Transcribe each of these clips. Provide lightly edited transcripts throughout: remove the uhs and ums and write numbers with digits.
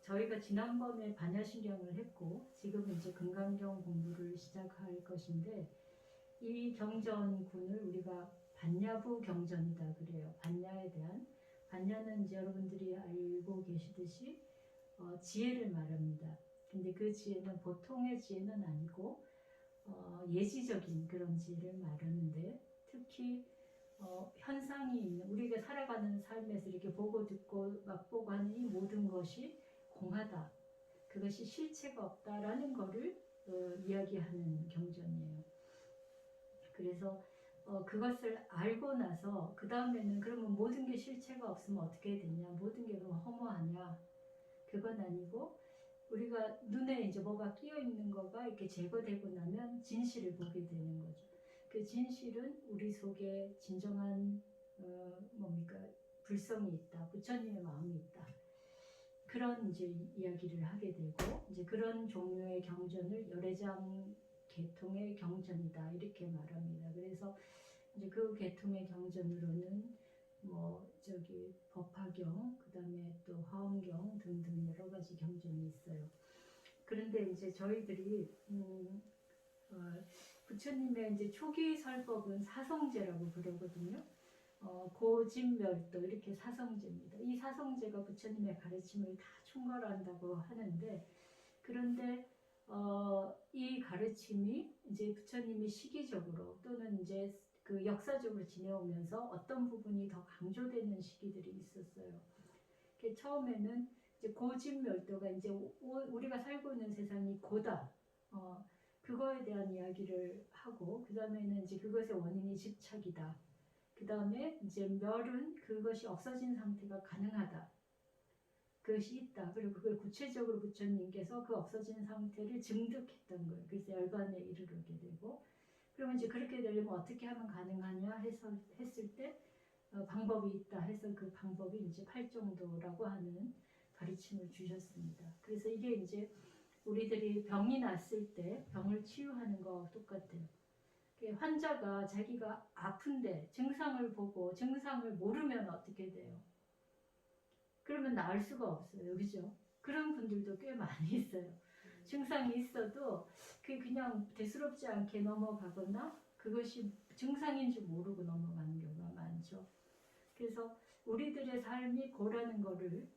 저희가 지난번에 반야신경을 했고 지금은 이제 금강경 공부를 시작할 것인데 이 경전군을 우리가 반야부 경전이다 그래요. 반야에 대한 반야는 이제 여러분들이 알고 계시듯이 지혜를 말합니다. 근데 그 지혜는 보통의 지혜는 아니고 예지적인 그런 지혜를 말하는데 특히 현상이 있는 우리가 살아가는 삶에서 이렇게 보고 듣고 맛보고 하는 이 모든 것이 공하다. 그것이 실체가 없다라는 것을 이야기하는 경전이에요. 그래서 그것을 알고 나서 그 다음에는 그러면 모든 게 실체가 없으면 어떻게 되냐? 모든 게 그럼 허무하냐? 그건 아니고 우리가 눈에 이제 뭐가 끼어 있는 거가 이렇게 제거되고 나면 진실을 보게 되는 거죠. 그 진실은 우리 속에 진정한 뭡니까 불성이 있다, 부처님의 마음이 있다. 그런 이제 이야기를 하게 되고 이제 그런 종류의 경전을 열애장 계통의 경전이다 이렇게 말합니다. 그래서 이제 그 계통의 경전으로는 법화경, 그 다음에 또 화엄경 등등 여러 가지 경전이 있어요. 그런데 이제 저희들이 부처님의 이제 초기 설법은 사성제라고 부르거든요. 고진멸도 이렇게 사성제입니다. 이 사성제가 부처님의 가르침을 다 총괄한다고 하는데 그런데 이 가르침이 이제 부처님이 시기적으로 또는 이제 그 역사적으로 지내오면서 어떤 부분이 더 강조되는 시기들이 있었어요. 처음에는 이제 고진멸도가 이제 우리가 살고 있는 세상이 고다. 그거에 대한 이야기를 하고 그 다음에는 이제 그것의 원인이 집착이다. 그 다음에 이제 멸은 그것이 없어진 상태가 가능하다. 그것이 있다. 그리고 그걸 구체적으로 부처님께서 그 없어진 상태를 증득했던 거예요. 그래서 열반에 이르게 되고 그러면 이제 그렇게 되려면 어떻게 하면 가능하냐 했을 때 방법이 있다 해서 그 방법이 이제 팔정도라고 하는 가르침을 주셨습니다. 그래서 이게 이제 우리들이 병이 났을 때 병을 치유하는 거와 똑같아요. 환자가 자기가 아픈데 증상을 보고 증상을 모르면 어떻게 돼요? 그러면 나을 수가 없어요. 그죠? 그런 분들도 꽤 많이 있어요. 증상이 있어도 그게 그냥 대수롭지 않게 넘어가거나 그것이 증상인 줄 모르고 넘어가는 경우가 많죠. 그래서 우리들의 삶이 고라는 거를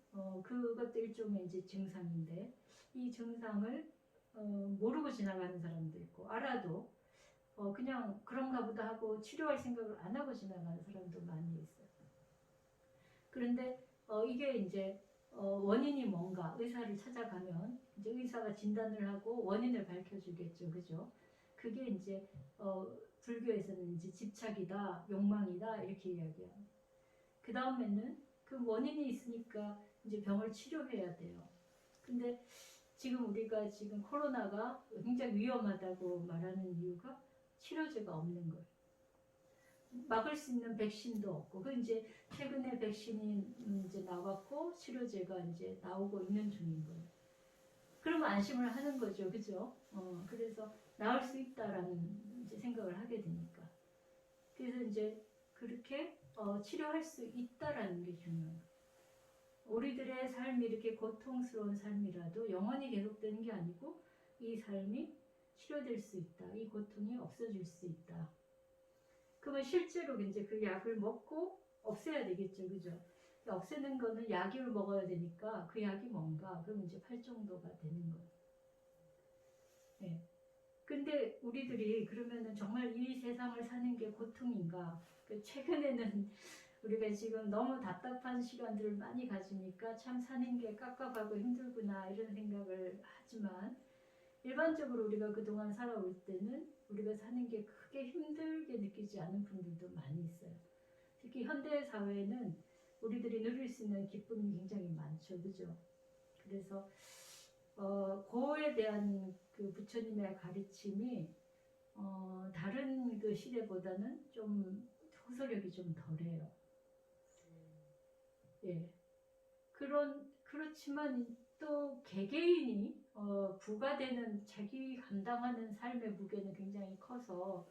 그것도 일종의 이제 증상인데 이 증상을 모르고 지나가는 사람도 있고 알아도 그냥 그런가 보다 하고 치료할 생각을 안 하고 지나가는 사람도 많이 있어요. 그런데 이게 이제 원인이 뭔가 의사를 찾아가면 이제 의사가 진단을 하고 원인을 밝혀주겠죠, 그죠? 그게 이제 불교에서는 이제 집착이다, 욕망이다 이렇게 이야기해요. 그 다음에는 그 원인이 있으니까 이제 병을 치료해야 돼요. 근데 지금 우리가 지금 코로나가 굉장히 위험하다고 말하는 이유가 치료제가 없는 거예요. 막을 수 있는 백신도 없고, 그 이제 최근에 백신이 이제 나왔고 치료제가 이제 나오고 있는 중인 거예요. 그러면 안심을 하는 거죠, 그죠? 그래서 나을 수 있다라는 이제 생각을 하게 되니까. 그래서 이제 그렇게 치료할 수 있다라는 게 중요해요. 우리들의 삶이 이렇게 고통스러운 삶이라도 영원히 계속되는 게 아니고 이 삶이 치료될 수 있다. 이 고통이 없어질 수 있다. 그러면 실제로 이제 그 약을 먹고 없애야 되겠죠. 그죠? 없애는 거는 약을 먹어야 되니까 그 약이 뭔가? 그러면 이제 팔정도가 되는 거예요. 네. 근데 우리들이 그러면은 정말 이 세상을 사는 게 고통인가? 최근에는 우리가 지금 너무 답답한 시간들을 많이 가지니까 참 사는 게 깝깝하고 힘들구나 이런 생각을 하지만 일반적으로 우리가 그동안 살아올 때는 우리가 사는 게 크게 힘들게 느끼지 않은 분들도 많이 있어요. 특히 현대 사회는 우리들이 누릴 수 있는 기쁨이 굉장히 많죠. 그죠? 그래서 고에 대한 그 부처님의 가르침이 다른 그 시대보다는 좀 호소력이 좀 덜해요. 예. 그렇지만 또 개개인이 부과되는 자기 감당하는 삶의 무게는 굉장히 커서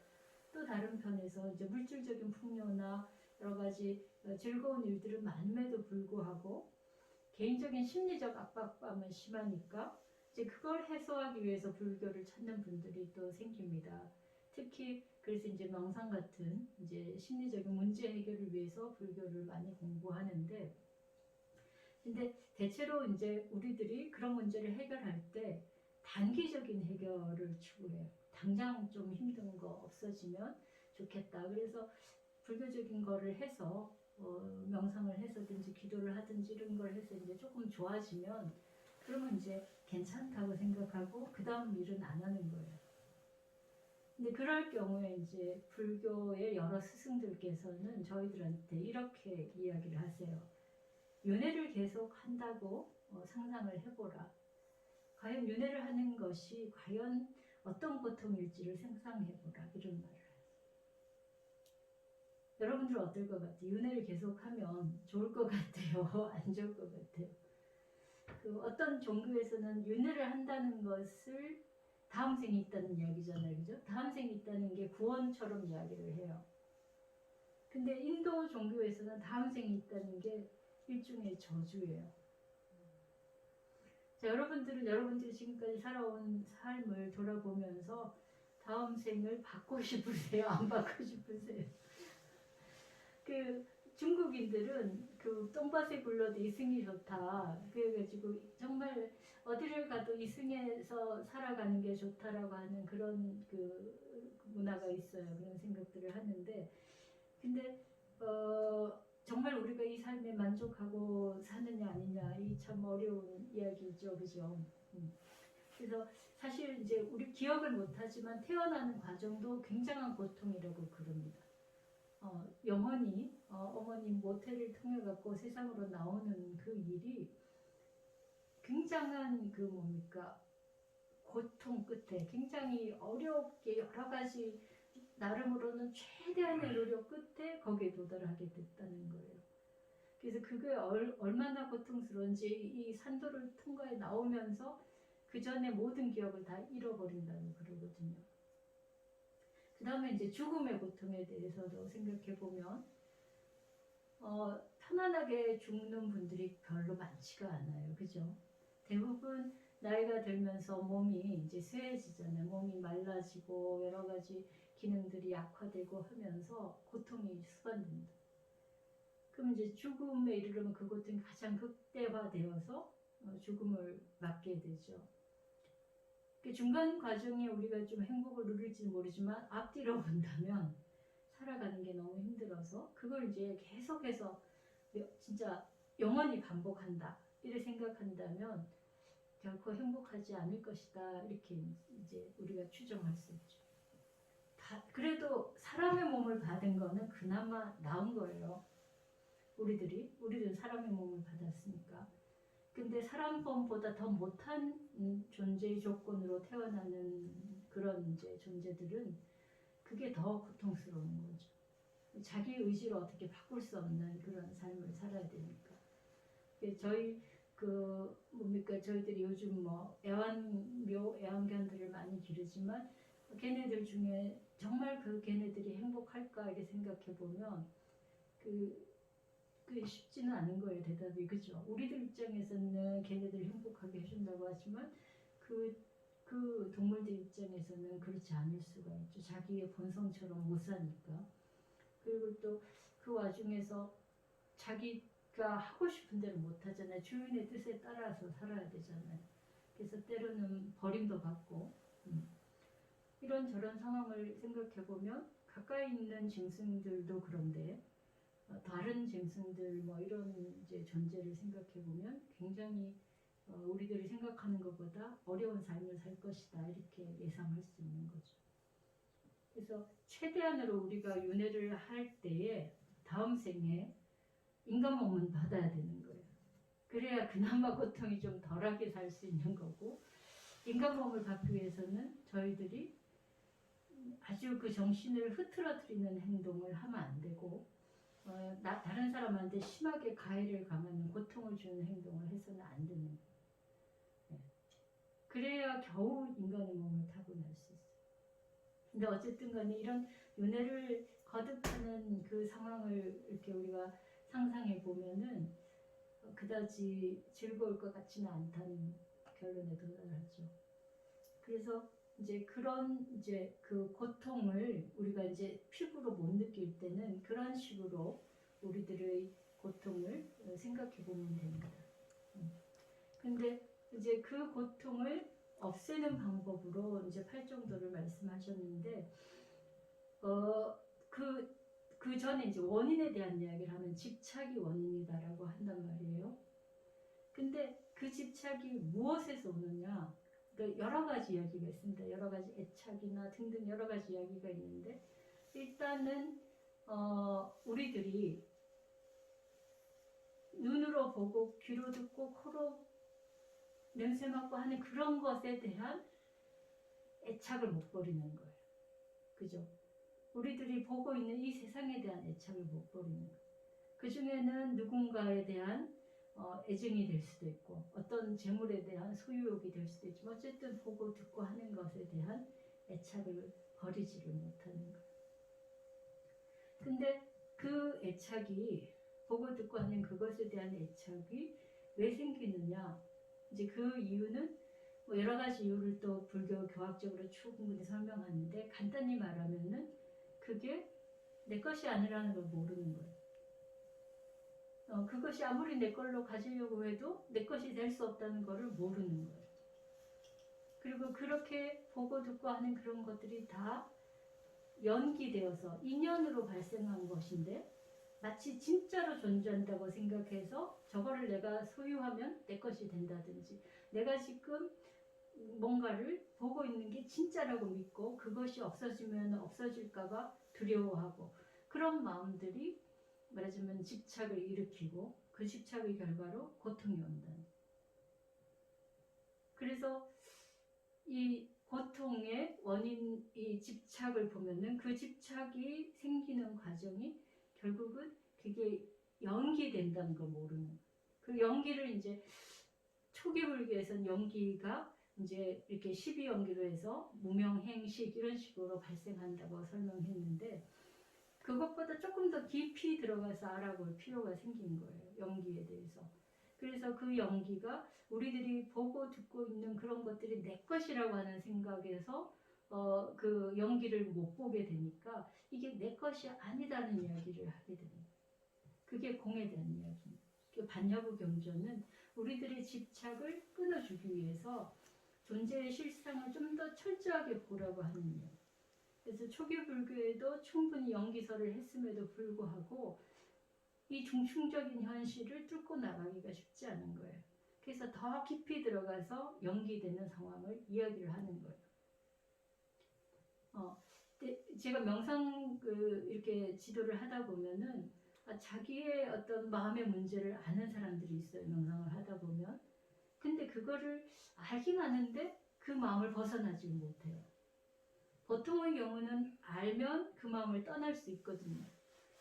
또 다른 편에서 이제 물질적인 풍요나 여러 가지 즐거운 일들은 많음에도 불구하고 개인적인 심리적 압박감은 심하니까 이제 그걸 해소하기 위해서 불교를 찾는 분들이 또 생깁니다. 특히 그래서 이제 명상 같은 이제 심리적인 문제 해결을 위해서 불교를 많이 공부하는데, 근데 대체로 이제 우리들이 그런 문제를 해결할 때 단기적인 해결을 추구해요. 당장 좀 힘든 거 없어지면 좋겠다. 그래서 불교적인 거를 해서 명상을 해서든지 기도를 하든지 이런 걸 해서 이제 조금 좋아지면 그러면 이제 괜찮다고 생각하고 그 다음 일은 안 하는 거예요. 근데 그럴 경우에 이제 불교의 여러 스승들께서는 저희들한테 이렇게 이야기를 하세요. 윤회를 계속 한다고 상상을 해보라. 과연 윤회를 하는 것이 과연 어떤 고통일지를 상상해보라. 이런 말을 해요. 여러분들은 어떨 것 같아요? 윤회를 계속하면 좋을 것 같아요? 안 좋을 것 같아요? 그 어떤 종교에서는 윤회를 한다는 것을 다음 생이 있다는 이야기잖아요. 그죠? 다음 생이 있다는 게 구원처럼 이야기를 해요. 근데 인도 종교에서는 다음 생이 있다는 게 일종의 저주예요. 자, 여러분들은 여러분들이 지금까지 살아온 삶을 돌아보면서 다음 생을 받고 싶으세요? 안 받고 싶으세요? 그 중국인들은 그 똥밭에 굴러도 이승이 좋다. 그래가지고 정말 어디를 가도 이승에서 살아가는 게 좋다라고 하는 그런 그 문화가 있어요. 그런 생각들을 하는데, 근데 정말 우리가 이 삶에 만족하고 사느냐 아니냐 이 참 어려운 이야기죠, 그죠? 그래서 사실 이제 우리 기억을 못하지만 태어나는 과정도 굉장한 고통이라고 그럽니다. 영원히 어머님 모태를 통해 갖고 세상으로 나오는 그 일이 굉장한 그 뭡니까 고통 끝에 굉장히 어렵게 여러 가지 나름으로는 최대한의 노력 끝에 거기에 도달하게 됐다는 거예요. 그래서 그게 얼마나 고통스러운지 이 산도를 통과해 나오면서 그 전에 모든 기억을 다 잃어버린다고 그러거든요. 그 다음에 이제 죽음의 고통에 대해서도 생각해 보면 편안하게 죽는 분들이 별로 많지가 않아요. 그죠? 대부분 나이가 들면서 몸이 이제 쇠해지잖아요. 몸이 말라지고 여러 가지 기능들이 약화되고 하면서 고통이 수반됩니다. 그럼 이제 죽음에 이르르면 그 고통이 가장 극대화되어서 죽음을 맞게 되죠. 그 중간 과정에 우리가 좀 행복을 누릴지 모르지만 앞뒤로 본다면 살아가는 게 너무 힘들어서 그걸 이제 계속해서 진짜 영원히 반복한다 이렇게 생각한다면 결코 행복하지 않을 것이다 이렇게 이제 우리가 추정할 수 있죠. 그래도 사람의 몸을 받은 거는 그나마 나은 거예요. 우리들 사람의 몸을 받았으니까. 근데 사람 몸보다 더 못한 존재의 조건으로 태어나는 그런 이제 존재들은 그게 더 고통스러운 거죠. 자기 의지로 어떻게 바꿀 수 없는 그런 삶을 살아야 되니까. 저희 저희들이 요즘 뭐 애완견들을 많이 기르지만 걔네들 중에 정말 그 걔네들이 행복할까 이렇게 생각해 보면 그게 쉽지는 않은 거예요. 대답이. 그죠? 우리들 입장에서는 걔네들 행복하게 해준다고 하지만 그 동물들 입장에서는 그렇지 않을 수가 있죠. 자기의 본성처럼 못 사니까. 그리고 또 그 와중에서 자기가 하고 싶은 대로 못 하잖아요. 주인의 뜻에 따라서 살아야 되잖아요. 그래서 때로는 버림도 받고 이런저런 상황을 생각해 보면 가까이 있는 짐승들도 그런데 다른 짐승들 뭐 이런 이제 존재를 생각해 보면 굉장히 우리들이 생각하는 것보다 어려운 삶을 살 것이다 이렇게 예상할 수 있는 거죠. 그래서 최대한으로 우리가 윤회를 할 때에 다음 생에 인간 몸은 받아야 되는 거예요. 그래야 그나마 고통이 좀 덜하게 살 수 있는 거고, 인간 몸을 받기 위해서는 저희들이 아주 그 정신을 흐트러뜨리는 행동을 하면 안 되고 다른 사람한테 심하게 가해를 가하는 고통을 주는 행동을 해서는 안 되는 거예요. 네. 그래야 겨우 인간의 몸을 타고날 수 있어요. 근데 어쨌든 간에 이런 윤회를 거듭하는 그 상황을 이렇게 우리가 상상해 보면은 그다지 즐거울 것 같지는 않다는 결론에 도달하죠. 그래서 이제 그런 이제 그 고통을 우리가 이제 피부로 못 느낄 때는 그런 식으로 우리들의 고통을 생각해 보면 됩니다. 근데 이제 그 고통을 없애는 방법으로 이제 팔정도를 말씀하셨는데, 그 전에 이제 원인에 대한 이야기를 하면 집착이 원인이다라고 한단 말이에요. 근데 그 집착이 무엇에서 오느냐? 그러니까 여러 가지 이야기가 있습니다. 여러 가지 애착이나 등등 여러 가지 이야기가 있는데, 일단은 우리들이 눈으로 보고 귀로 듣고 코로 냄새 맡고 하는 그런 것에 대한 애착을 못 버리는 거예요. 그죠? 우리들이 보고 있는 이 세상에 대한 애착을 못 버리는 거예요. 그 중에는 누군가에 대한 애증이 될 수도 있고, 어떤 재물에 대한 소유욕이 될 수도 있지만, 어쨌든 보고 듣고 하는 것에 대한 애착을 버리지를 못하는 거예요. 근데 그 애착이, 보고 듣고 하는 그것에 대한 애착이 왜 생기느냐? 이제 그 이유는 뭐 여러 가지 이유를 또 불교 교학적으로 충분히 설명하는데, 간단히 말하면은 그게 내 것이 아니라는 걸 모르는 거예요. 그것이 아무리 내 걸로 가지려고 해도 내 것이 될 수 없다는 것을 모르는 거예요. 그리고 그렇게 보고 듣고 하는 그런 것들이 다 연기되어서 인연으로 발생한 것인데, 마치 진짜로 존재한다고 생각해서 저거를 내가 소유하면 내 것이 된다든지, 내가 지금 뭔가를 보고 있는 게 진짜라고 믿고 그것이 없어지면 없어질까봐 두려워하고, 그런 마음들이 말하자면 집착을 일으키고, 그 집착의 결과로 고통이 온다. 그래서 이 고통의 원인, 이 집착을 보면은 그 집착이 생기는 과정이 결국은 그게 연기된다는 걸 모르는 거예요. 그 연기를 이제 초기 불교에서는 연기가 이제 이렇게 12연기로 해서 무명행식 이런 식으로 발생한다고 설명했는데, 그것보다 조금 더 깊이 들어가서 알아볼 필요가 생긴 거예요. 연기에 대해서. 그래서 그 연기가 우리들이 보고 듣고 있는 그런 것들이 내 것이라고 하는 생각에서 그 연기를 못 보게 되니까 이게 내 것이 아니다는 이야기를 하게 됩니다. 그게 공에 대한 이야기입니다. 그 반야부 경전은 우리들의 집착을 끊어주기 위해서 존재의 실상을 좀 더 철저하게 보라고 하는 이야기. 그래서 초기 불교에도 충분히 연기설을 했음에도 불구하고 이 중충적인 현실을 뚫고 나가기가 쉽지 않은 거예요. 그래서 더 깊이 들어가서 연기되는 상황을 이야기를 하는 거예요. 제가 명상 이렇게 지도를 하다 보면은 자기의 어떤 마음의 문제를 아는 사람들이 있어요. 명상을 하다 보면. 근데 그거를 알긴 아는데 그 마음을 벗어나지 못해요. 보통의 경우는 알면 그 마음을 떠날 수 있거든요.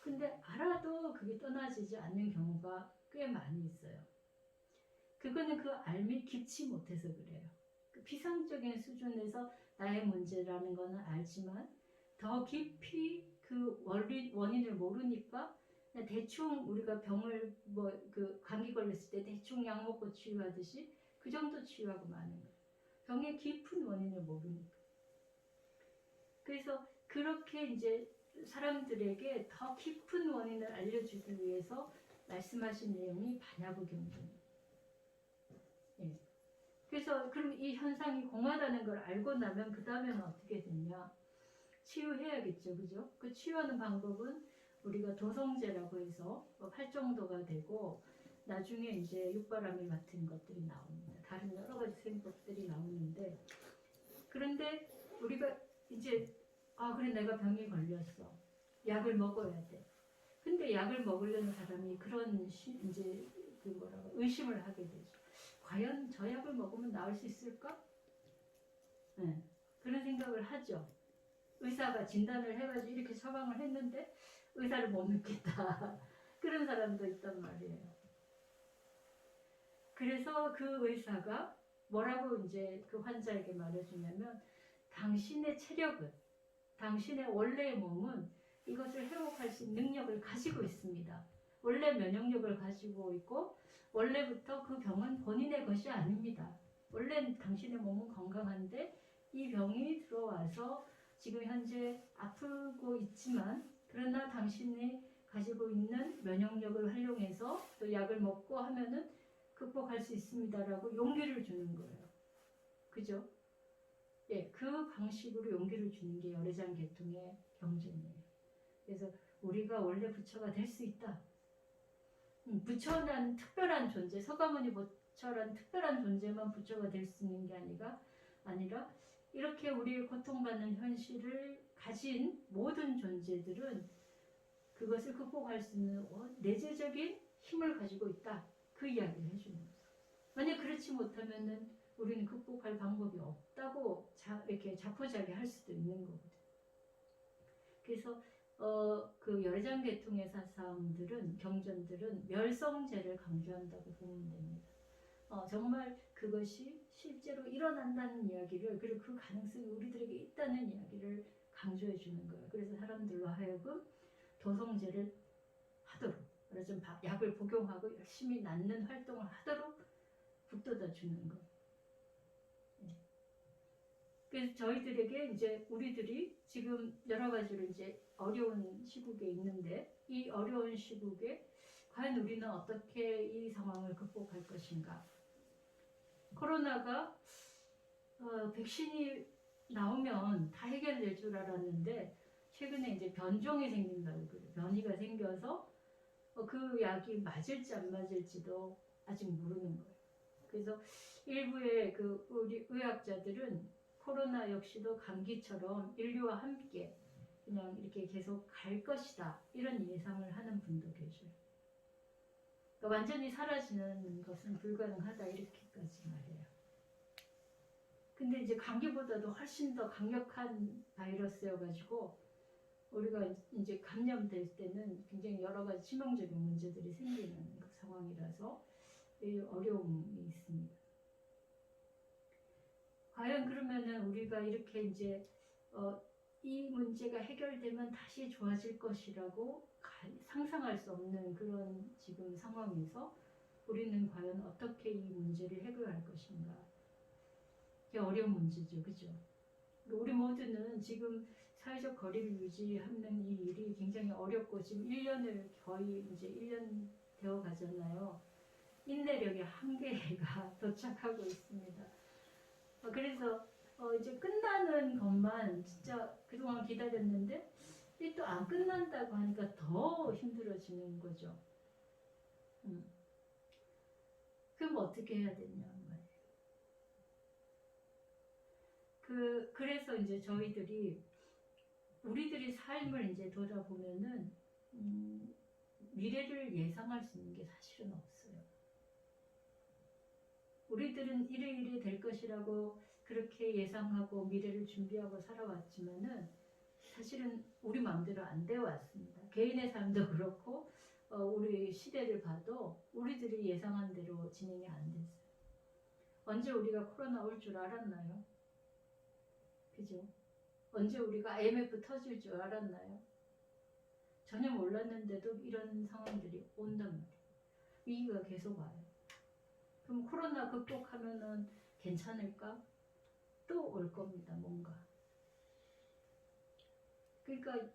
근데 알아도 그게 떠나지지 않는 경우가 꽤 많이 있어요. 그거는 그 알미 깊지 못해서 그래요. 그 피상적인 수준에서 나의 문제라는 거는 알지만 더 깊이 그 원인을 모르니까 그냥 대충 우리가 병을 그 감기 걸렸을 때 대충 약 먹고 치유하듯이 그 정도 치유하고 마는 거예요. 병의 깊은 원인을 모르니까. 그래서 그렇게 이제 사람들에게 더 깊은 원인을 알려주기 위해서 말씀하신 내용이 반야부 경전입니다. 예. 그래서 그럼 이 현상이 공하다는 걸 알고 나면 그 다음에는 어떻게 되냐? 치유해야겠죠, 그죠? 그 치유하는 방법은 우리가 도성제라고 해서 활정도가 되고, 나중에 이제 육바라밀 같은 것들이 나옵니다. 다른 여러 가지 생법들이 나오는데, 그런데 우리가 이제 그래 내가 병이 걸렸어. 약을 먹어야 돼. 근데 약을 먹으려는 사람이 그런 이제 의심을 하게 되죠. 과연 저 약을 먹으면 나을 수 있을까? 네. 그런 생각을 하죠. 의사가 진단을 해가지고 이렇게 처방을 했는데 의사를 못 믿겠다. 그런 사람도 있단 말이에요. 그래서 그 의사가 뭐라고 이제 그 환자에게 말해주냐면, 당신의 체력은, 당신의 원래의 몸은 이것을 회복할 수 있는 능력을 가지고 있습니다. 원래 면역력을 가지고 있고 원래부터 그 병은 본인의 것이 아닙니다. 원래 당신의 몸은 건강한데 이 병이 들어와서 지금 현재 아프고 있지만 그러나 당신이 가지고 있는 면역력을 활용해서 또 약을 먹고 하면은 극복할 수 있습니다라고 용기를 주는 거예요. 그죠? 예, 그 방식으로 용기를 주는 게 열애장 계통의 경전이에요. 그래서 우리가 원래 부처가 될 수 있다. 부처란 특별한 존재, 서가모니 부처란 특별한 존재만 부처가 될 수 있는 게 아니라 이렇게 우리의 고통받는 현실을 가진 모든 존재들은 그것을 극복할 수 있는 내재적인 힘을 가지고 있다. 그 이야기를 해주는 거죠. 만약 그렇지 못하면은 우리는 극복할 방법이 없다고 이렇게 자포자기할 수도 있는 거거든요. 그래서 그 열애장 계통의 사상들은 경전들은 멸성제를 강조한다고 보면 됩니다. 정말 그것이 실제로 일어난다는 이야기를 그리고 그 가능성이 우리들에게 있다는 이야기를 강조해 주는 거예요. 그래서 사람들로 하여금 도성제를 하도록 그래서 약을 복용하고 열심히 낫는 활동을 하도록 북돋아 주는 거. 그래서 저희들에게 이제 우리들이 지금 여러 가지로 이제 어려운 시국에 있는데 이 어려운 시국에 과연 우리는 어떻게 이 상황을 극복할 것인가? 코로나가 백신이 나오면 다 해결될 줄 알았는데 최근에 이제 변종이 생긴다고 그래요. 변이가 생겨서 그 약이 맞을지 안 맞을지도 아직 모르는 거예요. 그래서 일부의 그 우리 의학자들은 코로나 역시도 감기처럼 인류와 함께 그냥 이렇게 계속 갈 것이다 이런 예상을 하는 분도 계셔요. 그러니까 완전히 사라지는 것은 불가능하다 이렇게까지 말해요. 근데 이제 감기보다도 훨씬 더 강력한 바이러스여가지고 우리가 이제 감염될 때는 굉장히 여러 가지 치명적인 문제들이 생기는 그 상황이라서 어려움이 있습니다. 과연 그러면은 우리가 이렇게 이제 이 문제가 해결되면 다시 좋아질 것이라고 상상할 수 없는 그런 지금 상황에서 우리는 과연 어떻게 이 문제를 해결할 것인가? 이게 어려운 문제죠, 그죠? 우리 모두는 지금 사회적 거리를 유지하는 이 일이 굉장히 어렵고 지금 1년을 거의 이제 1년 되어 가잖아요. 인내력의 한계가 도착하고 있습니다. 그래서 이제 끝나는 것만 진짜 그동안 기다렸는데 또 안 끝난다고 하니까 더 힘들어지는 거죠. 그럼 어떻게 해야 되냐 말이에요. 그래서 이제 우리들이 삶을 이제 돌아보면은 미래를 예상할 수 있는 게 사실은 없어요. 우리들은 이래 될 것이라고 그렇게 예상하고 미래를 준비하고 살아왔지만은 사실은 우리 마음대로 안 되어 왔습니다. 개인의 삶도 그렇고 우리 시대를 봐도 우리들이 예상한 대로 진행이 안 됐어요. 언제 우리가 코로나 올 줄 알았나요? 그죠? 언제 우리가 IMF 터질 줄 알았나요? 전혀 몰랐는데도 이런 상황들이 온단 말이에요. 위기가 계속 와요. 그럼 코로나 극복하면은 괜찮을까? 또 올 겁니다, 뭔가. 그러니까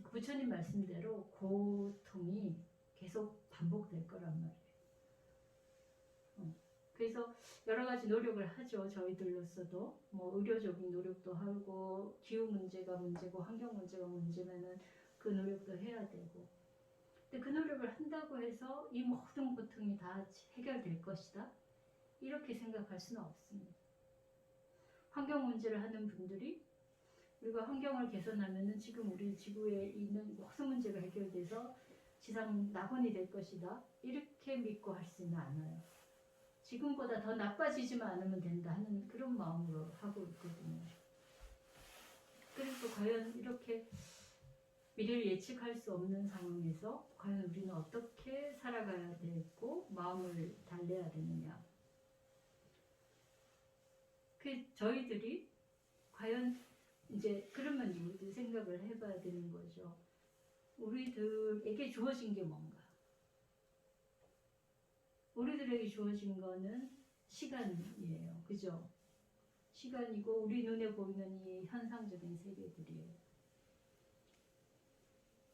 부처님 말씀대로 고통이 계속 반복될 거란 말이에요. 그래서 여러 가지 노력을 하죠. 저희들로서도 뭐 의료적인 노력도 하고 기후 문제가 문제고 환경 문제가 문제면은 그 노력도 해야 되고. 근데 그 노력을 한다고 해서 이 모든 고통이 다 해결될 것이다. 이렇게 생각할 수는 없습니다. 환경 문제를 하는 분들이 우리가 환경을 개선하면은 지금 우리 지구에 있는 모든 문제가 해결돼서 지상 낙원이 될 것이다. 이렇게 믿고 할 수는 않아요. 지금보다 더 나빠지지만 않으면 된다 하는 그런 마음으로 하고 있거든요. 그래서 과연 이렇게 미래를 예측할 수 없는 상황에서 과연 우리는 어떻게 살아가야 되고 마음을 달래야 되느냐. 저희들이 과연 이제 그러면 우리도 생각을 해봐야 되는 거죠. 우리들에게 주어진 게 뭔가? 우리들에게 주어진 거는 시간이에요. 그죠? 시간이고 우리 눈에 보이는 이 현상적인 세계들이에요.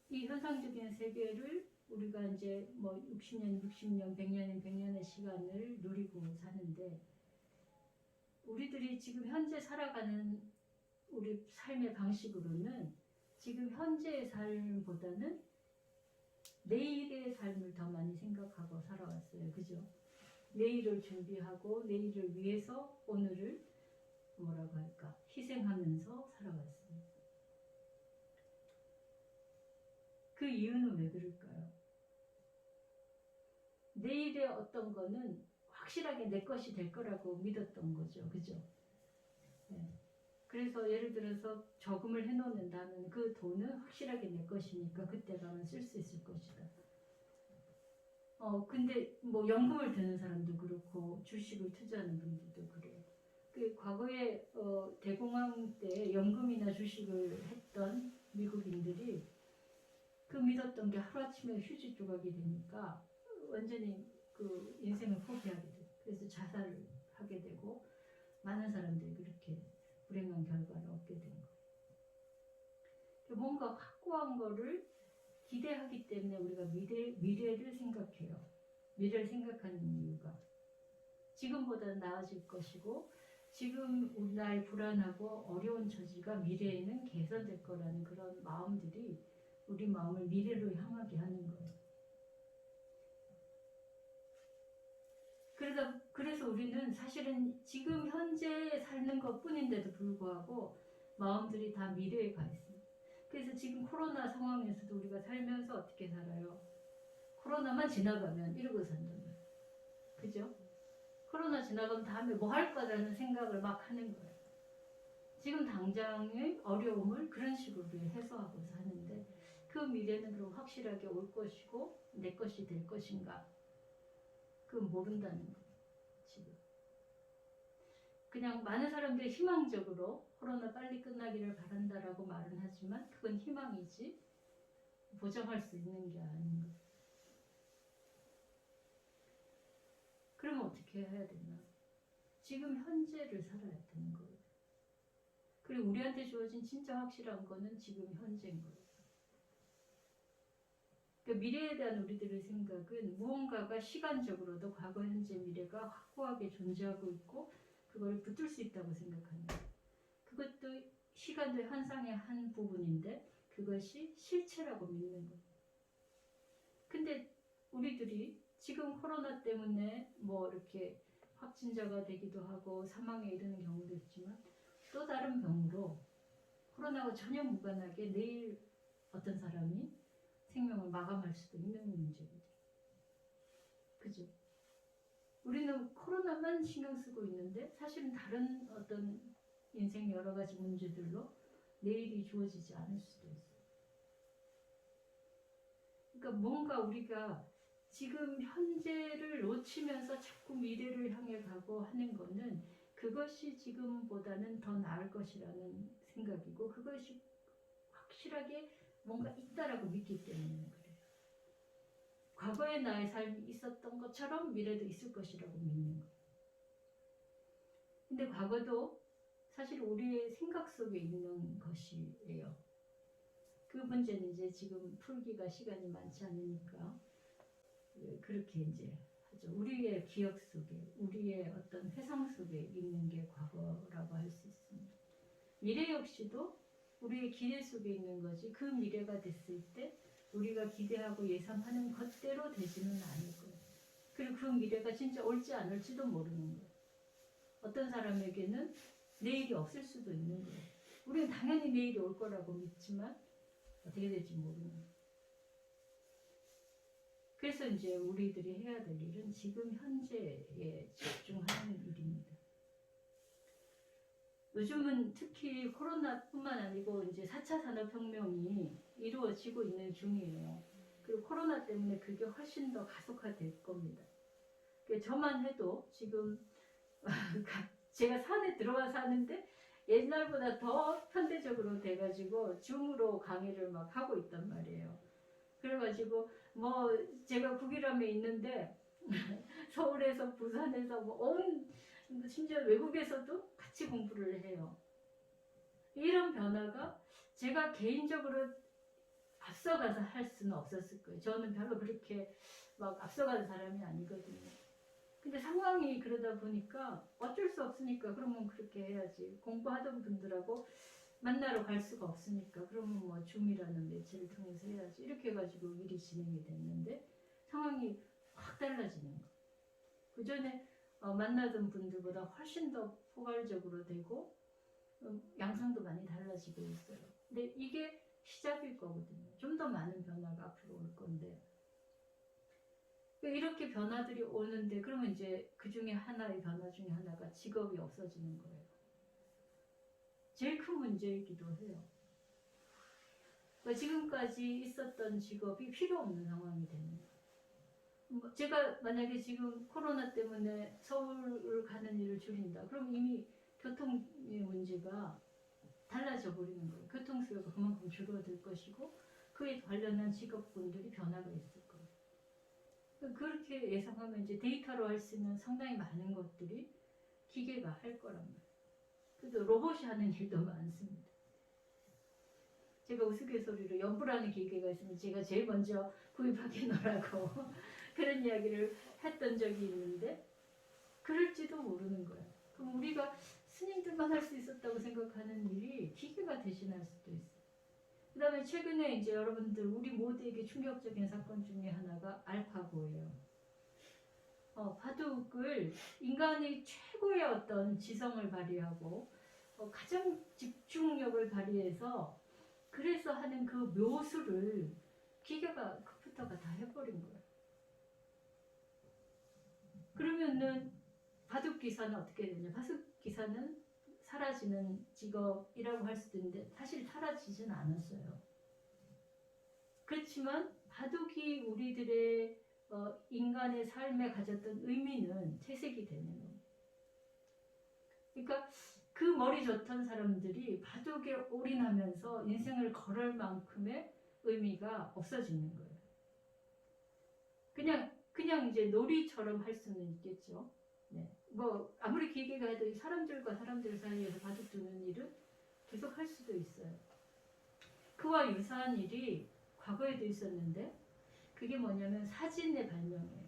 이 현상적인 세계를 우리가 이제 뭐 60년, 60년, 100년인 100년의 시간을 누리고 사는데 우리들이 지금 현재 살아가는 우리 삶의 방식으로는 지금 현재의 삶보다는 내일의 삶을 더 많이 생각하고 살아왔어요. 그죠? 내일을 준비하고 내일을 위해서 오늘을 뭐라고 할까? 희생하면서 살아왔습니다. 그 이유는 왜 그럴까요? 내일의 어떤 거는 확실하게 내 것이 될 거라고 믿었던 거죠. 그죠? 네. 그래서 예를 들어서 저금을 해놓는다면 그 돈은 확실하게 내 것이니까 그때 가면 쓸 수 있을 것이다. 근데 뭐 연금을 드는 사람도 그렇고 주식을 투자하는 분들도 그래요. 그 과거에 대공황 때 연금이나 주식을 했던 미국인들이 그 믿었던 게 하루아침에 휴지 조각이 되니까 완전히 그 인생을 포기하게 돼요. 그래서 자살을 하게 되고 많은 사람들이 그렇게 불행한 결과를 얻게 된 거예요. 뭔가 확고한 거를 기대하기 때문에 우리가 미래를 생각해요. 미래를 생각하는 이유가 지금보다 나아질 것이고 지금 나의 불안하고 어려운 처지가 미래에는 개선될 거라는 그런 마음들이 우리 마음을 미래로 향하게 하는 거예요. 그래서 우리는 사실은 지금 현재 사는 것 뿐인데도 불구하고 마음들이 다 미래에 가 있어요. 그래서 지금 코로나 상황에서도 우리가 살면서 어떻게 살아요? 코로나만 지나가면 이러고 산다면. 그죠? 코로나 지나가면 다음에 뭐 할 거라는 생각을 막 하는 거예요. 지금 당장의 어려움을 그런 식으로 해소하고 사는데 그 미래는 그럼 확실하게 올 것이고 내 것이 될 것인가? 그건 모른다는 거예요. 지금. 그냥 많은 사람들이 희망적으로 코로나 빨리 끝나기를 바란다라고 말은 하지만 그건 희망이지 보장할 수 있는 게 아닌 거예요. 그러면 어떻게 해야 되나? 지금 현재를 살아야 되는 거예요. 그리고 우리한테 주어진 진짜 확실한 거는 지금 현재인 거예요. 그러니까 미래에 대한 우리들의 생각은 무언가가 시간적으로도 과거, 현재, 미래가 확고하게 존재하고 있고 그걸 붙들 수 있다고 생각하는 거예요. 그것도 시간의 현상의 한 부분인데 그것이 실체라고 믿는 거예요. 근데 우리들이 지금 코로나 때문에 뭐 이렇게 확진자가 되기도 하고 사망에 이르는 경우도 있지만 또 다른 병으로 코로나와 전혀 무관하게 내일 어떤 사람이 생명을 마감할 수도 있는 문제거든요. 그죠? 우리는 코로나만 신경 쓰고 있는데 사실은 다른 어떤 인생 여러 가지 문제들로 내일이 주어지지 않을 수도 있어요. 그러니까 뭔가 우리가 지금 현재를 놓치면서 자꾸 미래를 향해 가고 하는 거는 그것이 지금보다는 더 나을 것이라는 생각이고 그것이 확실하게 뭔가 있다라고 믿기 때문에 그래요. 과거의 나의 삶이 있었던 것처럼 미래도 있을 것이라고 믿는 거예요. 근데 과거도 사실 우리의 생각 속에 있는 것이에요. 그 문제는 이제 지금 풀기가 시간이 많지 않으니까 그렇게 이제 하죠. 우리의 기억 속에, 우리의 어떤 회상 속에 있는 게 과거라고 할 수 있습니다. 미래 역시도 우리의 기대 속에 있는 거지 그 미래가 됐을 때 우리가 기대하고 예상하는 것대로 되지는 않을 거예요. 그리고 그 미래가 진짜 올지 안 올지도 모르는 거예요. 어떤 사람에게는 내일이 없을 수도 있는 거예요. 우리는 당연히 내일이 올 거라고 믿지만 어떻게 될지 모르는 거예요. 그래서 이제 우리들이 해야 될 일은 지금 현재에 집중하는 일입니다. 요즘은 특히 코로나뿐만 아니고 이제 4차 산업혁명이 이루어지고 있는 중이에요. 그리고 코로나 때문에 그게 훨씬 더 가속화될 겁니다. 저만 해도 지금 제가 산에 들어가서 하는데 옛날보다 더 현대적으로 돼가지고 줌으로 강의를 막 하고 있단 말이에요. 그래가지고 뭐 제가 국일함에 있는데 서울에서 부산에서 심지어 외국에서도 같이 공부를 해요. 이런 변화가 제가 개인적으로 앞서가서 할 수는 없었을 거예요. 저는 별로 그렇게 막 앞서가는 사람이 아니거든요. 근데 상황이 그러다 보니까 어쩔 수 없으니까 그러면 그렇게 해야지. 공부하던 분들하고 만나러 갈 수가 없으니까 그러면 뭐 줌이라는 매체를 통해서 해야지. 이렇게 해가지고 일이 진행이 됐는데 상황이 확 달라지는 거예요. 그 전에 만나던 분들보다 훨씬 더 포괄적으로 되고 양상도 많이 달라지고 있어요. 근데 이게 시작일 거거든요. 좀 더 많은 변화가 앞으로 올 건데 이렇게 변화들이 오는데 그러면 이제 그 중에 하나의 변화 중에 하나가 직업이 없어지는 거예요. 제일 큰 문제이기도 해요. 그러니까 지금까지 있었던 직업이 필요 없는 상황이 되는 거예요. 제가 만약에 지금 코로나 때문에 서울을 가는 일을 줄인다. 그럼 이미 교통의 문제가 달라져 버리는 거예요. 교통수요가 그만큼 줄어들 것이고 그에 관련한 직업군들이 변화가 있을 거예요. 그렇게 예상하면 이제 데이터로 할 수 있는 상당히 많은 것들이 기계가 할 거란 말이에요. 그래서 로봇이 하는 일도 많습니다. 제가 우스갯소리로 연불하는 기계가 있으면 제가 제일 먼저 구입하게 놓으라고 그런 이야기를 했던 적이 있는데 그럴지도 모르는 거예요. 그럼 우리가 스님들만 할 수 있었다고 생각하는 일이 기계가 대신할 수도 있어요. 그 다음에 최근에 이제 여러분들 우리 모두에게 충격적인 사건 중에 하나가 알파고예요. 바둑을 인간이 최고의 어떤 지성을 발휘하고 가장 집중력을 발휘해서 그래서 하는 그 묘수를 기계가 컴퓨터가 다 해버린 거예요. 그러면은 바둑 기사는 어떻게 되냐? 바둑 기사는 사라지는 직업이라고 할 수도 있는데 사실 사라지진 않았어요. 그렇지만 바둑이 우리들의 인간의 삶에 가졌던 의미는 퇴색이 되는 거예요. 그러니까 그 머리 좋던 사람들이 바둑에 올인하면서 인생을 걸을 만큼의 의미가 없어지는 거예요. 그냥 이제 놀이처럼 할 수는 있겠죠. 네. 뭐 아무리 기계가 해도 사람들과 사람들 사이에서 바둑 두는 일은 계속 할 수도 있어요. 그와 유사한 일이 과거에도 있었는데 그게 뭐냐면 사진의 발명이에요.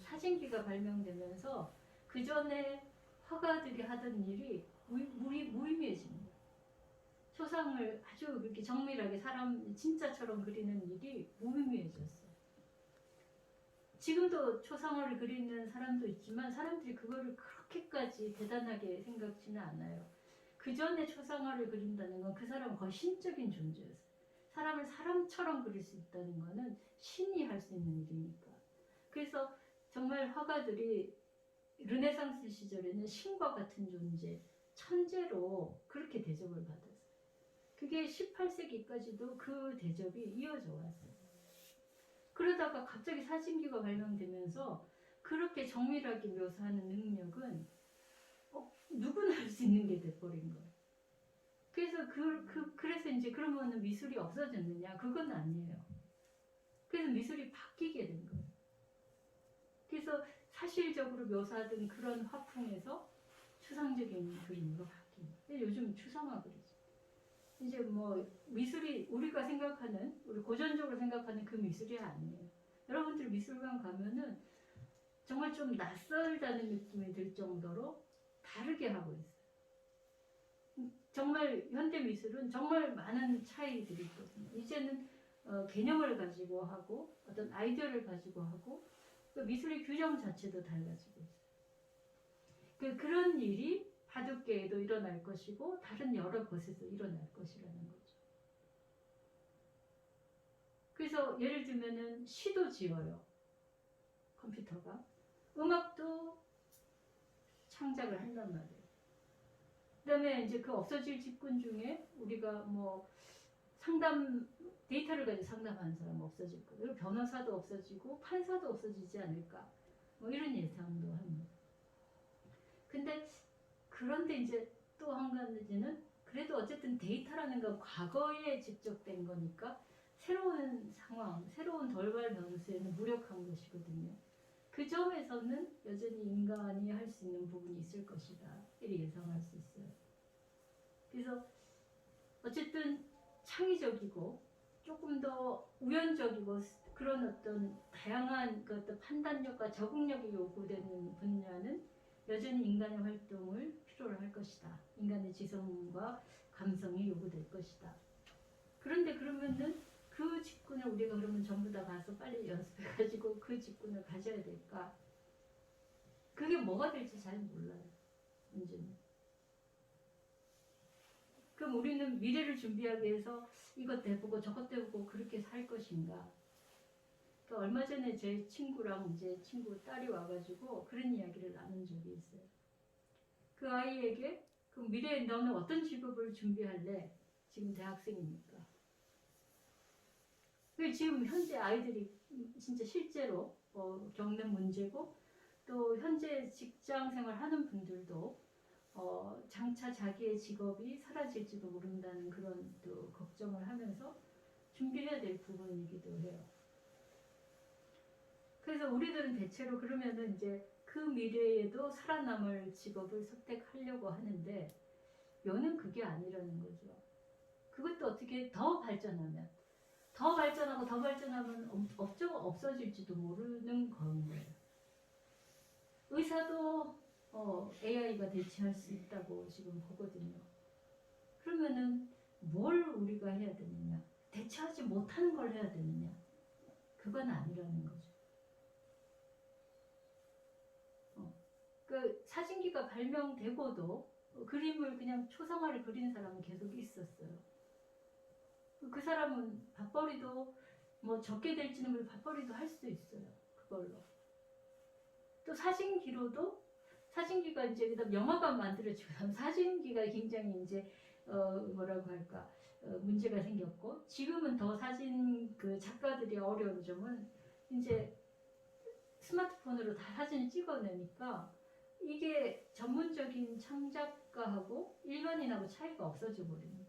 사진기가 발명되면서 그 전에 화가들이 하던 일이 무의미해집니다. 초상을 아주 그렇게 정밀하게 사람 진짜처럼 그리는 일이 무의미해졌어요. 지금도 초상화를 그리는 사람도 있지만 사람들이 그거를 그렇게까지 대단하게 생각지는 않아요. 그 전에 초상화를 그린다는 건 그 사람은 거의 신적인 존재였어요. 사람을 사람처럼 그릴 수 있다는 거는 신이 할 수 있는 일이니까. 그래서 정말 화가들이 르네상스 시절에는 신과 같은 존재, 천재로 그렇게 대접을 받았어요. 그게 18세기까지도 그 대접이 이어져 왔어요. 그러다가 갑자기 사진기가 발명되면서 그렇게 정밀하게 묘사하는 능력은 누구나 할 수 있는 게 돼버린 거예요. 그래서 그래서 이제 그러면 미술이 없어졌느냐? 그건 아니에요. 그래서 미술이 바뀌게 된 거예요. 그래서 사실적으로 묘사하던 그런 화풍에서 추상적인 그림으로 바뀐 거예요. 요즘 추상화 그리죠. 이제 뭐 미술이 우리가 생각하는 우리 고전적으로 생각하는 그 미술이 아니에요. 여러분들 미술관 가면은 정말 좀 낯설다는 느낌이 들 정도로 다르게 하고 있어요. 정말 현대 미술은 정말 많은 차이들이 있거든요. 이제는 개념을 가지고 하고 어떤 아이디어를 가지고 하고 그 미술의 규정 자체도 달라지고 있어요. 그런 일이 바둑계에도 일어날 것이고 다른 여러 곳에서 일어날 것이라는 거죠. 그래서 예를 들면은 시도 지어요. 컴퓨터가. 음악도 창작을 한단 말이에요. 그 다음에 이제 그 없어질 직군 중에 우리가 뭐 상담, 데이터를 가지고 상담하는 사람 없어질 거예요. 그리고 변호사도 없어지고 판사도 없어지지 않을까. 뭐 이런 예상도 합니다. 근데 그런데 이제 또 한 가지는 그래도 어쨌든 데이터라는 건 과거에 집적된 거니까 새로운 상황, 새로운 돌발 변수에는 무력한 것이거든요. 그 점에서는 여전히 인간이 할 수 있는 부분이 있을 것이다. 이렇게 예상할 수 있어요. 그래서 어쨌든 창의적이고 조금 더 우연적이고 그런 어떤 다양한 그 어떤 판단력과 적응력이 요구되는 분야는 여전히 인간의 활동을 필요로 할 것이다. 인간의 지성과 감성이 요구될 것이다. 그런데 그러면은 그 직군을 우리가 그러면 전부 다 가서 빨리 연습해가지고 그 직군을 가져야 될까? 그게 뭐가 될지 잘 몰라요. 문제는. 그럼 우리는 미래를 준비하기 위해서 이것도 해보고 저것도 해보고 그렇게 살 것인가? 그러니까 얼마 전에 제 친구랑 이제 친구 딸이 와가지고 그런 이야기를 나눈 적이 있어요. 그 아이에게 그 미래에 너는 어떤 직업을 준비할래? 지금 대학생이니까. 그 지금 현재 아이들이 진짜 실제로 겪는 문제고 또 현재 직장 생활하는 분들도 장차 자기의 직업이 사라질지도 모른다는 그런 또 걱정을 하면서 준비해야 될 부분이기도 해요. 그래서 우리들은 대체로 그러면은 이제 그 미래에도 살아남을 직업을 선택하려고 하는데 여는 그게 아니라는 거죠. 그것도 어떻게 더 발전하면 업종은 없어질지도 모르는 건 거예요. 의사도 AI가 대체할 수 있다고 지금 보거든요. 그러면은 뭘 우리가 해야 되느냐? 대체하지 못하는 걸 해야 되느냐? 그건 아니라는 거죠. 그 사진기가 발명되고도 그림을 그냥 초상화를 그린 사람은 계속 있었어요. 그 사람은 밥벌이도 뭐 적게 될지는 모르고 밥벌이도 할 수 있어요. 그걸로. 또 사진기로도 사진기가 이제 그다음 영화관 만들어지고 그다음 사진기가 굉장히 이제 뭐라고 할까 문제가 생겼고 지금은 더 사진 그 작가들이 어려운 점은 이제 스마트폰으로 다 사진을 찍어내니까 이게 전문적인 창작가하고 일반인하고 차이가 없어져 버립니다.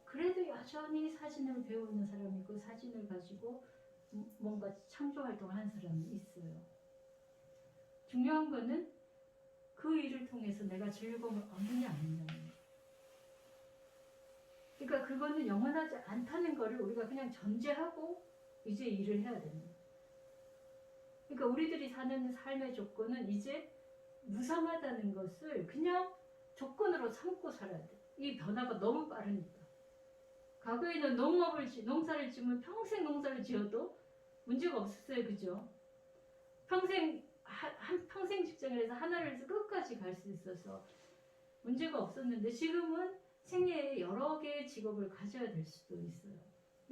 그래도 여전히 사진을 배우는 사람이 있고 사진을 가지고 뭔가 창조 활동을 하는 사람이 있어요. 중요한 거는 그 일을 통해서 내가 즐거움을 얻느냐 안 얻느냐. 그러니까 그거는 영원하지 않다는 거를 우리가 그냥 전제하고 이제 일을 해야 됩니다. 그러니까 우리들이 사는 삶의 조건은 이제 무상하다는 것을 그냥 조건으로 삼고 살아야 돼. 이 변화가 너무 빠르니까. 과거에는 농사를 지으면 평생 농사를 지어도 문제가 없었어요. 그죠? 평생 평생 직장을 해서 하나를 해서 끝까지 갈 수 있어서 문제가 없었는데 지금은 생애에 여러 개의 직업을 가져야 될 수도 있어요.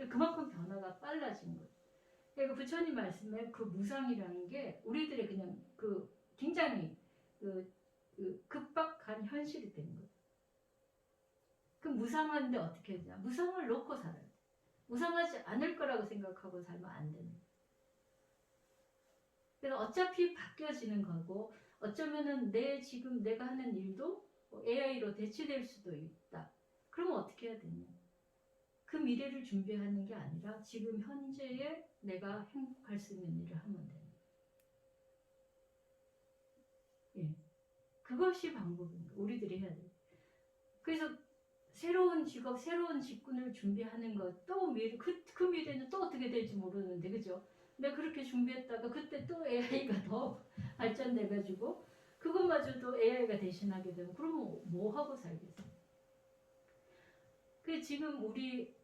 그만큼 변화가 빨라진 거죠. 그러니까 부처님 말씀에 그 무상이라는 게 우리들의 그냥 그 굉장히 그 급박한 현실이 된 거예요. 그 무상한데 어떻게 되냐? 무상을 놓고 살아야 돼. 무상하지 않을 거라고 생각하고 살면 안 되는 거예요. 그래서 어차피 바뀌어지는 거고 어쩌면은 지금 내가 하는 일도 AI로 대체될 수도 있다. 그러면 어떻게 해야 되냐? 그 미래를 준비하는 게 아니라 지금 현재에 내가 행복할 수 있는 일을 하면 돼요. 예. 그것이 방법인 거예요. 우리들이 해야 돼요. 그래서 새로운 직업, 새로운 직군을 준비하는 것, 또 그 미래는 또 어떻게 될지 모르는데, 그죠? 내가 그렇게 준비했다가 그때 또 AI가 더 발전돼가지고 그것마저도 AI가 대신하게 되면 그러면 뭐 하고 살겠어요? 그 지금 우리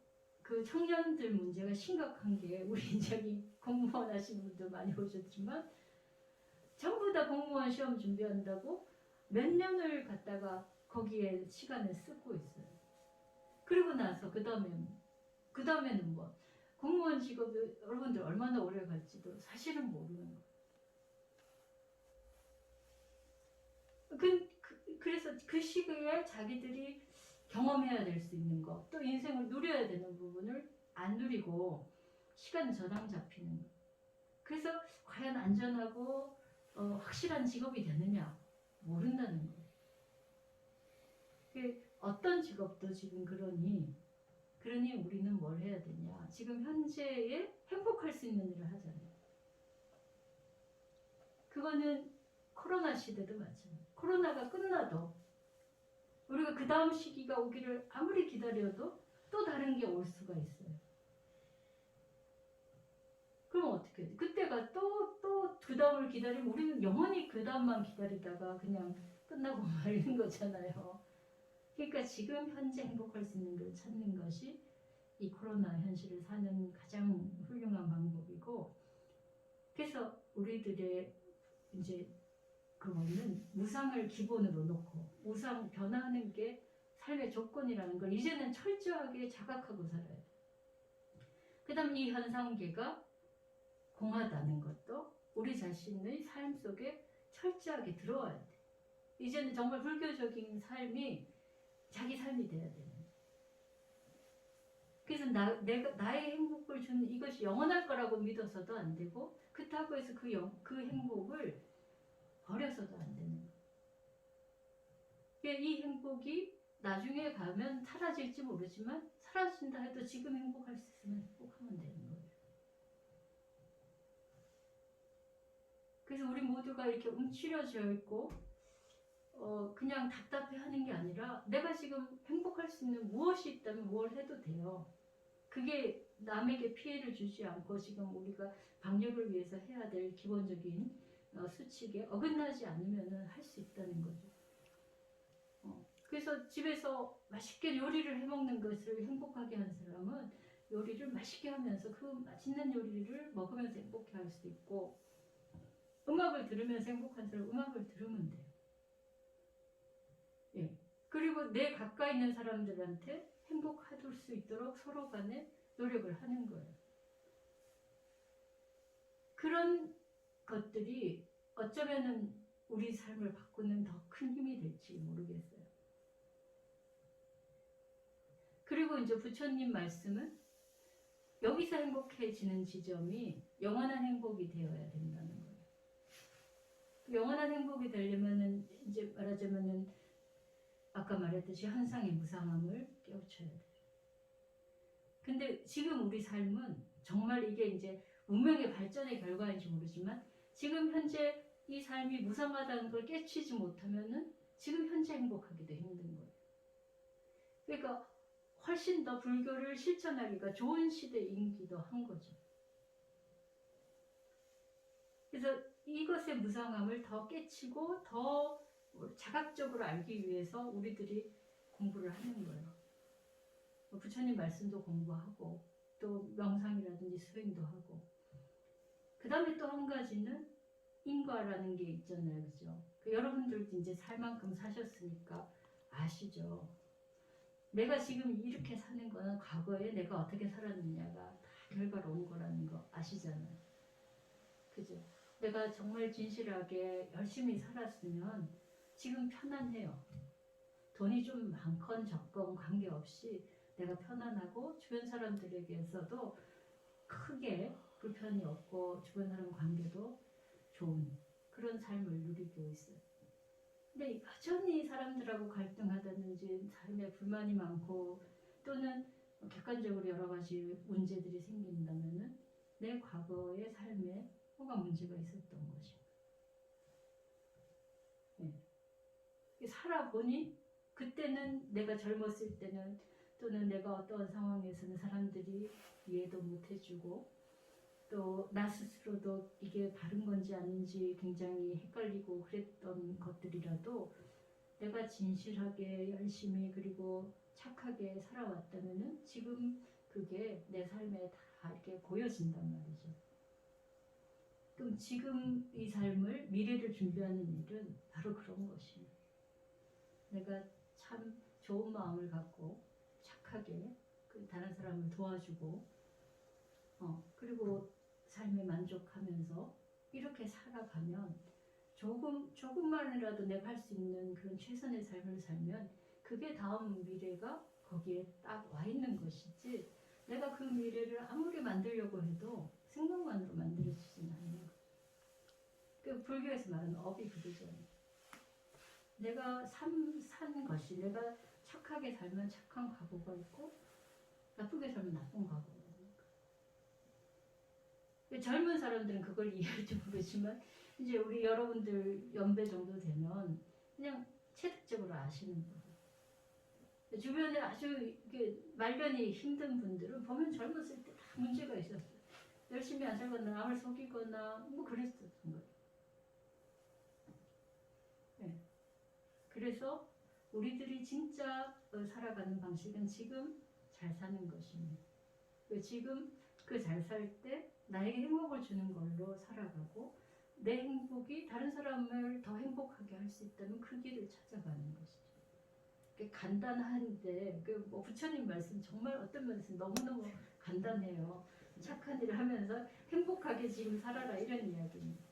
그 청년들 문제가 심각한 게 우리 저기 공무원 하시는 분들 많이 오셨지만 전부 다 공무원 시험 준비한다고 몇 년을 갖다가 거기에 시간을 쓰고 있어요. 그리고 나서 그 다음에는 뭐 공무원 직업이 여러분들 얼마나 오래 갈지도 사실은 모르는 거예요. 그래서 그 시기에 자기들이 경험해야 될 수 있는 거, 또 인생을 누려야 되는 부분을 안 누리고 시간 저당 잡히는 거예요. 그래서 과연 안전하고 확실한 직업이 되느냐 모른다는 거예요. 어떤 직업도 지금 그러니 우리는 뭘 해야 되냐? 지금 현재에 행복할 수 있는 일을 하잖아요. 그거는 코로나 시대도 마찬가지예요. 코로나가 끝나도 우리가 그 다음 시기가 오기를 아무리 기다려도 또 다른 게 올 수가 있어요. 그럼 어떻게 해야 돼? 그때가 또 그 다음을 기다리면 우리는 영원히 그 다음만 기다리다가 그냥 끝나고 말는 거잖아요. 그러니까 지금 현재 행복할 수 있는 걸 찾는 것이 이 코로나 현실을 사는 가장 훌륭한 방법이고, 그래서 우리들의 이제 그거는 무상을 기본으로 놓고 무상 변화하는 게 삶의 조건이라는 걸 이제는 철저하게 자각하고 살아야 돼. 그 다음 이 현상계가 공하다는 것도 우리 자신의 삶 속에 철저하게 들어와야 돼. 이제는 정말 불교적인 삶이 자기 삶이 돼야 되는. 그래서 나의 행복을 주는 이것이 영원할 거라고 믿어서도 안 되고, 그렇다고 해서 그 행복을 버려서도 안 되는 거예요. 이 행복이 나중에 가면 사라질지 모르지만 사라진다 해도 지금 행복할 수 있으면 행복하면 되는 거예요. 그래서 우리 모두가 이렇게 움츠려져 있고 그냥 답답해하는 게 아니라 내가 지금 행복할 수 있는 무엇이 있다면 뭘 해도 돼요. 그게 남에게 피해를 주지 않고 지금 우리가 방역을 위해서 해야 될 기본적인 수칙에 어긋나지 않으면 할 수 있다는 거죠. 그래서 집에서 맛있게 요리를 해먹는 것을 행복하게 한 사람은 요리를 맛있게 하면서 그 맛있는 요리를 먹으면서 행복해 할 수도 있고, 음악을 들으면서 행복한 사람은 음악을 들으면 돼요. 예. 그리고 내 가까이 있는 사람들한테 행복할 수 있도록 서로 간에 노력을 하는 거예요. 그런 것들이 어쩌면은 우리 삶을 바꾸는 더 큰 힘이 될지 모르겠어요. 그리고 이제 부처님 말씀은 여기서 행복해지는 지점이 영원한 행복이 되어야 된다는 거예요. 영원한 행복이 되려면은 이제 말하자면은 아까 말했듯이 현상의 무상함을 깨우쳐야 돼요. 근데 지금 우리 삶은 정말 이게 이제 문명의 발전의 결과인지 모르지만 지금 현재 이 삶이 무상하다는 걸 깨치지 못하면은 지금 현재 행복하기도 힘든 거예요. 그러니까 훨씬 더 불교를 실천하기가 좋은 시대이기도 한 거죠. 그래서 이것의 무상함을 더 깨치고 더 자각적으로 알기 위해서 우리들이 공부를 하는 거예요. 부처님 말씀도 공부하고 또 명상이라든지 수행도 하고, 그 다음에 또 한 가지는 인과라는 게 있잖아요. 그죠? 여러분들도 이제 살 만큼 사셨으니까 아시죠? 내가 지금 이렇게 사는 거는 과거에 내가 어떻게 살았느냐가 다 결과로 온 거라는 거 아시잖아요. 그죠? 내가 정말 진실하게 열심히 살았으면 지금 편안해요. 돈이 좀 많건 적건 관계없이 내가 편안하고 주변 사람들에게서도 크게 불편이 없고 주변 사람 관계도 좋은 그런 삶을 누리고 있어요. 근데 여전히 사람들하고 갈등하다든지 삶에 불만이 많고 또는 객관적으로 여러 가지 문제들이 생긴다면은 내 과거의 삶에 뭐가 문제가 있었던 것인가. 네. 살아보니 그때는 내가 젊었을 때는 또는 내가 어떤 상황에서는 사람들이 이해도 못해주고 또 나 스스로도 이게 바른 건지 아닌지 굉장히 헷갈리고 그랬던 것들이라도 내가 진실하게 열심히 그리고 착하게 살아왔다면은 지금 그게 내 삶에 다 이렇게 보여진단 말이죠. 그럼 지금 이 삶을 미래를 준비하는 일은 바로 그런 것이에요. 내가 참 좋은 마음을 갖고 착하게 다른 사람을 도와주고 그리고 삶에 만족하면서 이렇게 살아가면 조금만이라도 내가 할 수 있는 그런 최선의 삶을 살면 그게 다음 미래가 거기에 딱 와 있는 것이지, 내가 그 미래를 아무리 만들려고 해도 생각만으로 만들어지진 않는 거죠. 그 불교에서 말하는 업이 그거잖아요. 내가 산 것이, 내가 착하게 살면 착한 과거가 있고 나쁘게 살면 나쁜 과거가 있는 거예요. 젊은 사람들은 그걸 이해할지 모르지만 이제 우리 여러분들 연배 정도 되면 그냥 체득적으로 아시는 거예요. 주변에 아주 이렇게 말년이 힘든 분들은 보면 젊었을 때 다 문제가 있었어요. 열심히 안 살거나 남을 속이거나 뭐 그랬었던 거예요. 네. 그래서 우리들이 진짜 살아가는 방식은 지금 잘 사는 것입니다. 지금 그 잘 살 때 나에게 행복을 주는 걸로 살아가고 내 행복이 다른 사람을 더 행복하게 할 수 있다면 그 길을 찾아가는 것이죠. 간단한데 뭐 부처님 말씀 정말 어떤 말씀 너무너무 간단해요. 착한 일을 하면서 행복하게 지금 살아라 이런 이야기입니다.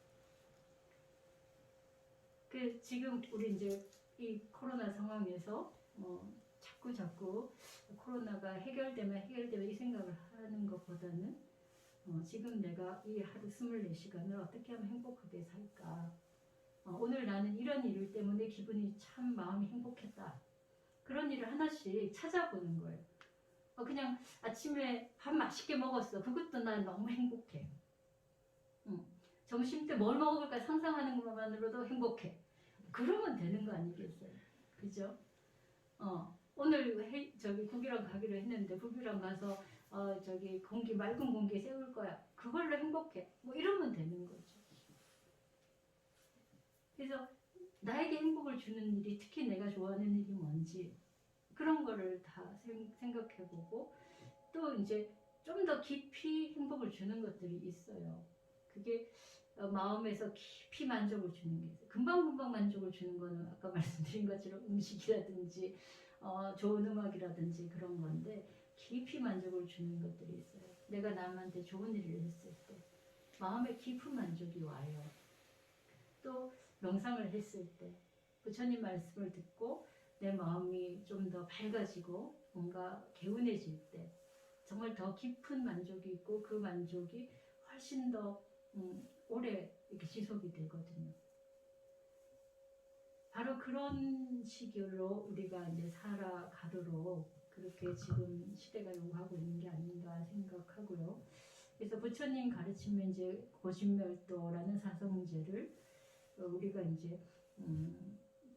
지금 우리 이제 이 코로나 상황에서 자꾸 코로나가 해결되면 이 생각을 하는 것보다는 지금 내가 이 하루 24시간을 어떻게 하면 행복하게 살까? 오늘 나는 이런 일 때문에 기분이 참 마음이 행복했다. 그런 일을 하나씩 찾아보는 거예요. 그냥 아침에 밥 맛있게 먹었어. 그것도 난 너무 행복해. 점심 때 뭘 먹을까 상상하는 것만으로도 행복해. 그러면 되는 거 아니겠어요? 그죠? 오늘 저기 국이랑 가기로 했는데 국이랑 가서 저기 맑은 공기에 세울 거야. 그걸로 행복해. 뭐 이러면 되는 거죠. 그래서 나에게 행복을 주는 일이 특히 내가 좋아하는 일이 뭔지 그런 거를 다 생각해보고 또 이제 좀 더 깊이 행복을 주는 것들이 있어요. 그게 마음에서 깊이 만족을 주는 게 있어요. 금방금방 만족을 주는 거는 아까 말씀드린 것처럼 음식이라든지 좋은 음악이라든지 그런 건데 깊이 만족을 주는 것들이 있어요. 내가 남한테 좋은 일을 했을 때 마음에 깊은 만족이 와요. 또 명상을 했을 때 부처님 말씀을 듣고 내 마음이 좀 더 밝아지고 뭔가 개운해질 때 정말 더 깊은 만족이 있고 그 만족이 훨씬 더 오래 이렇게 지속이 되거든요. 바로 그런 시기로 우리가 이제 살아가도록 그렇게 지금 시대가 요구하고 있는 게 아닌가 생각하고요. 그래서 부처님 가르치면 이제 고진멸도라는 사성제를 우리가 이제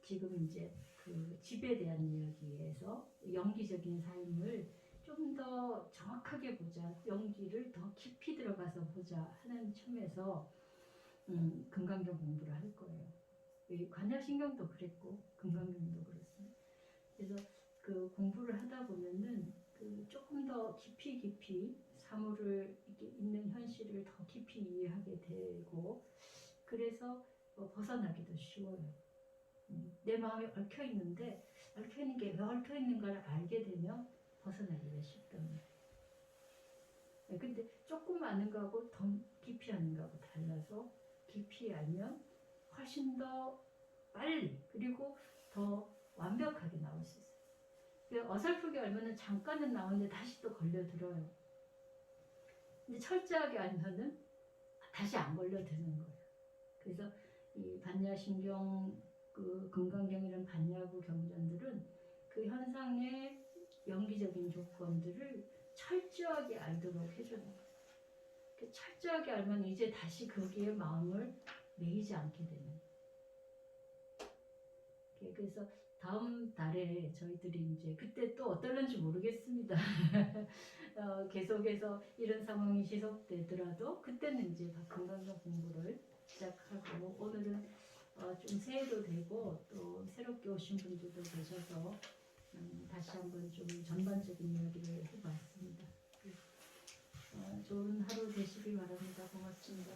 지금 이제 그 집에 대한 이야기에서 연기적인 삶을 좀 더 정확하게 보자, 연기를 더 깊이 들어가서 보자 하는 첨에서 금강경 공부를 할 거예요. 관야신경도 그랬고 금강경도 그렇습니다. 그래서 그 공부를 하다 보면은 그 조금 더 깊이 사물을 이렇게 있는 현실을 더 깊이 이해하게 되고 그래서 벗어나기도 쉬워요. 내 마음이 얽혀 있는데 얽혀 있는 게 왜 얽혀 있는가를 알게 되면 벗어나기가 쉽답니다. 근데 조금 아는 거하고 더 깊이 아는 거하고 달라서 깊이 알면 훨씬 더 빨리 그리고 더 완벽하게 나올 수 있어요. 어설프게 알면 잠깐은 나오는데 다시 또 걸려들어요. 근데 철저하게 알면은 다시 안 걸려드는 거예요. 그래서 이 반야신경, 그 금강경이라는 반야부 경전들은 그 현상의 연기적인 조건들을 철저하게 알도록 해주는 거예요. 철저하게 알면 이제 다시 거기에 마음을 매이지 않게 되는 거예요. 그래서 다음 달에 저희들이 이제 그때 또 어떨는지 모르겠습니다. 계속해서 이런 상황이 지속되더라도 그때는 이제 금강경 공부를 시작하고 오늘은 좀 새해도 되고 또 새롭게 오신 분들도 계셔서 다시 한번 좀 전반적인 이야기를 해봤습니다. 좋은 하루 되시길 바랍니다. 고맙습니다.